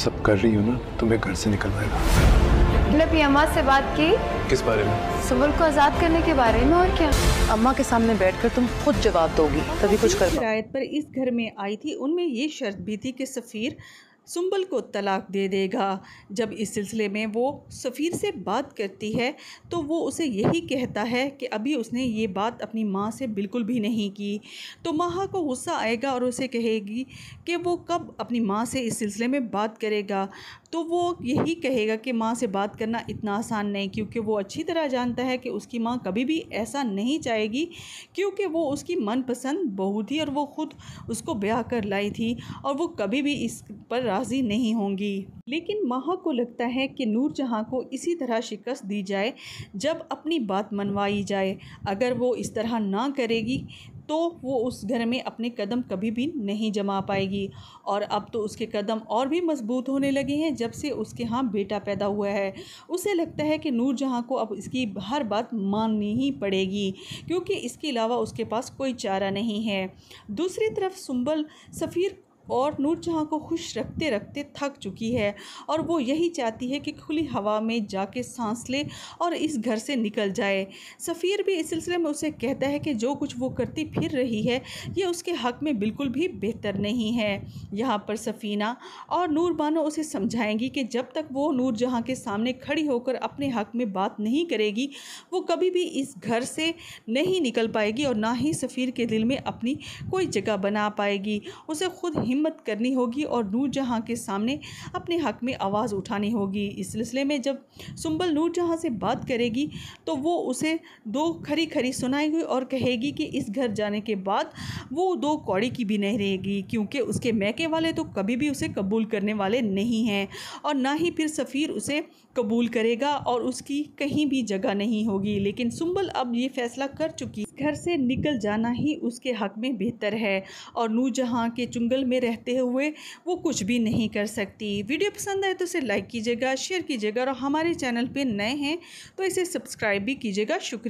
सब कर रही हो ना, तुम्हें घर से निकलवाएगा। अपनी अम्मा से बात की? किस बारे में? सुंबल को आजाद करने के बारे में। और क्या? अम्मा के सामने बैठकर तुम खुद जवाब दोगी तभी कुछ कर पाओ। हिदायत पर इस घर में आई थी, उनमें ये शर्त भी थी कि सफ़ीर सुंबल को तलाक दे देगा। जब इस सिलसिले में वो सफ़ीर से बात करती है तो वो उसे यही कहता है कि अभी उसने ये बात अपनी माँ से बिल्कुल भी नहीं की। तो माँ को गुस्सा आएगा और उसे कहेगी कि वो कब अपनी माँ से इस सिलसिले में बात करेगा। तो वो यही कहेगा कि माँ से बात करना इतना आसान नहीं, क्योंकि वो अच्छी तरह जानता है कि उसकी माँ कभी भी ऐसा नहीं चाहेगी, क्योंकि वो उसकी मनपसंद बहू थी और वो ख़ुद उसको ब्याह कर लाई थी और वो कभी भी इस पर राज़ी नहीं होंगी। लेकिन माँ को लगता है कि नूरजहाँ को इसी तरह शिकस्त दी जाए जब अपनी बात मनवाई जाए। अगर वो इस तरह ना करेगी तो वो उस घर में अपने कदम कभी भी नहीं जमा पाएगी। और अब तो उसके कदम और भी मजबूत होने लगे हैं जब से उसके यहाँ बेटा पैदा हुआ है। उसे लगता है कि नूरजहाँ को अब इसकी हर बात माननी ही पड़ेगी, क्योंकि इसके अलावा उसके पास कोई चारा नहीं है। दूसरी तरफ सुंबल सफ़ीर और नूरजहाँ को खुश रखते रखते थक चुकी है और वो यही चाहती है कि खुली हवा में जाके सांस ले और इस घर से निकल जाए। सफ़ीर भी इस सिलसिले में उसे कहता है कि जो कुछ वो करती फिर रही है ये उसके हक़ में बिल्कुल भी बेहतर नहीं है। यहाँ पर सफ़ीना और नूरबानो उसे समझाएंगी कि जब तक वो नूरजहाँ के सामने खड़ी होकर अपने हक़ में बात नहीं करेगी वो कभी भी इस घर से नहीं निकल पाएगी और ना ही सफ़ीर के दिल में अपनी कोई जगह बना पाएगी। उसे खुद हिम्मत करनी होगी और नूरजहाँ के सामने अपने हक़ में आवाज़ उठानी होगी। इस सिलसिले में जब सुंबल नूरजहाँ से बात करेगी तो वो उसे दो खरी खरी सुनाएगी और कहेगी कि इस घर जाने के बाद वो दो कौड़ी की भी नहीं रहेगी, क्योंकि उसके मैके वाले तो कभी भी उसे कबूल करने वाले नहीं हैं और ना ही फिर सफ़ीर उसे कबूल करेगा और उसकी कहीं भी जगह नहीं होगी। लेकिन सुंबल अब ये फ़ैसला कर चुकी, घर से निकल जाना ही उसके हक़ में बेहतर है और नूरजहाँ के चुंगल में रहते हुए वो कुछ भी नहीं कर सकती। वीडियो पसंद आए तो इसे लाइक कीजिएगा, शेयर कीजिएगा और हमारे चैनल पे नए हैं तो इसे सब्सक्राइब भी कीजिएगा। शुक्रिया।